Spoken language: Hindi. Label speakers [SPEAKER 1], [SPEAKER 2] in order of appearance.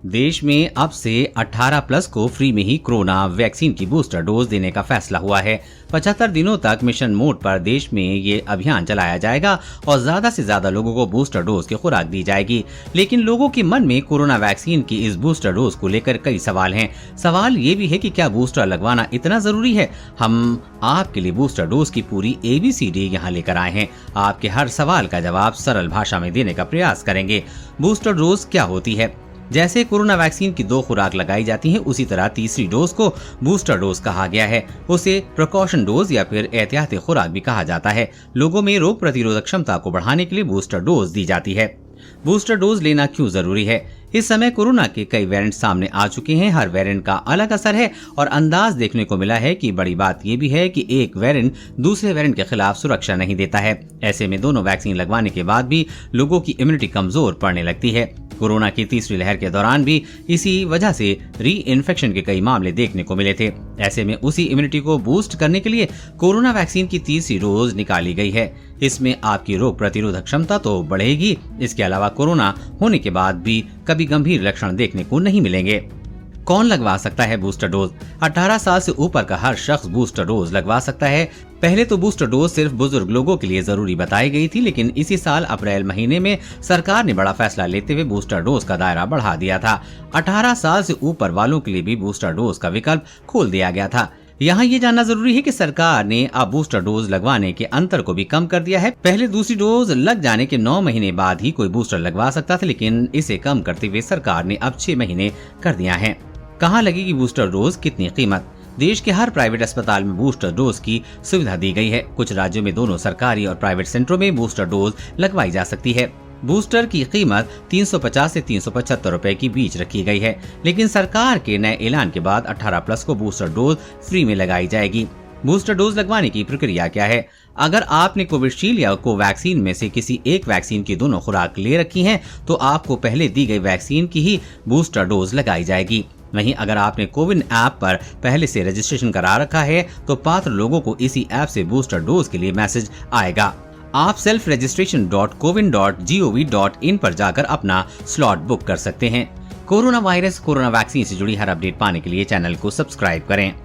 [SPEAKER 1] देश में अब से 18 प्लस को फ्री में ही कोरोना वैक्सीन की बूस्टर डोज देने का फैसला हुआ है। 75 दिनों तक मिशन मोड पर देश में ये अभियान चलाया जाएगा और ज्यादा से ज्यादा लोगों को बूस्टर डोज की खुराक दी जाएगी। लेकिन लोगों के मन में कोरोना वैक्सीन की इस बूस्टर डोज को लेकर कई सवाल हैं। सवाल ये भी है कि क्या बूस्टर लगवाना इतना जरूरी है? हम आपके लिए बूस्टर डोज की पूरी ABCD यहाँ लेकर आए हैं। आपके हर सवाल का जवाब सरल भाषा में देने का प्रयास करेंगे। बूस्टर डोज क्या होती है? जैसे कोरोना वैक्सीन की 2 खुराक लगाई जाती हैं, उसी तरह तीसरी डोज को बूस्टर डोज कहा गया है। उसे प्रिकॉशन डोज या फिर एहतियाती खुराक भी कहा जाता है। लोगों में रोग प्रतिरोधक क्षमता को बढ़ाने के लिए बूस्टर डोज दी जाती है। बूस्टर डोज लेना क्यों जरूरी है? इस समय कोरोना के कई वेरिएंट सामने आ चुके हैं। हर वेरिएंट का अलग असर है और अंदाज देखने को मिला है कि बड़ी बात यह भी है कि एक वेरिएंट दूसरे वेरिएंट के खिलाफ सुरक्षा नहीं देता है। ऐसे में दोनों वैक्सीन लगवाने के बाद भी लोगों की इम्यूनिटी कमजोर पड़ने लगती है। कोरोना की तीसरी लहर के दौरान भी इसी वजह से री इन्फेक्शन के कई मामले देखने को मिले थे। ऐसे में उसी इम्यूनिटी को बूस्ट करने के लिए कोरोना वैक्सीन की तीसरी डोज निकाली गई है। इसमें आपकी रोग प्रतिरोधक क्षमता तो बढ़ेगी, इसके अलावा कोरोना होने के बाद भी कभी गंभीर लक्षण देखने को नहीं मिलेंगे। कौन लगवा सकता है बूस्टर डोज? 18 साल से ऊपर का हर शख्स बूस्टर डोज लगवा सकता है। पहले तो बूस्टर डोज सिर्फ बुजुर्ग लोगों के लिए जरूरी बताई गई थी, लेकिन इसी साल अप्रैल महीने में सरकार ने बड़ा फैसला लेते हुए बूस्टर डोज का दायरा बढ़ा दिया था। 18 साल से ऊपर वालों के लिए भी बूस्टर डोज का विकल्प खोल दिया गया था। यहाँ ये जानना जरूरी है कि सरकार ने अब बूस्टर डोज लगवाने के अंतर को भी कम कर दिया है। पहले दूसरी डोज लग जाने के 9 महीने बाद ही कोई बूस्टर लगवा सकता था, लेकिन इसे कम करते हुए सरकार ने अब 6 महीने कर दिया है। कहाँ लगेगी बूस्टर डोज? कितनी कीमत? देश के हर प्राइवेट अस्पताल में बूस्टर डोज की सुविधा दी गई है। कुछ राज्यों में दोनों सरकारी और प्राइवेट सेंटरों में बूस्टर डोज लगवाई जा सकती है। बूस्टर की कीमत 350 से 375 रुपए की बीच रखी गई है, लेकिन सरकार के नए ऐलान के बाद 18 प्लस को बूस्टर डोज फ्री में लगाई जाएगी। बूस्टर डोज लगवाने की प्रक्रिया क्या है? अगर आपने कोविशील्ड या कोवैक्सीन में से किसी एक वैक्सीन की दोनों खुराक ले रखी हैं, तो आपको पहले दी गई वैक्सीन की ही बूस्टर डोज लगाई जाएगी। वहीं अगर आपने कोविन ऐप पर पहले से रजिस्ट्रेशन करा रखा है, तो पात्र लोगों को इसी ऐप से बूस्टर डोज के लिए मैसेज आएगा। आप selfregistration.cowin.gov.in पर जाकर अपना स्लॉट बुक कर सकते हैं। कोरोना वायरस, कोरोना वैक्सीन से जुड़ी हर अपडेट पाने के लिए चैनल को सब्सक्राइब करें।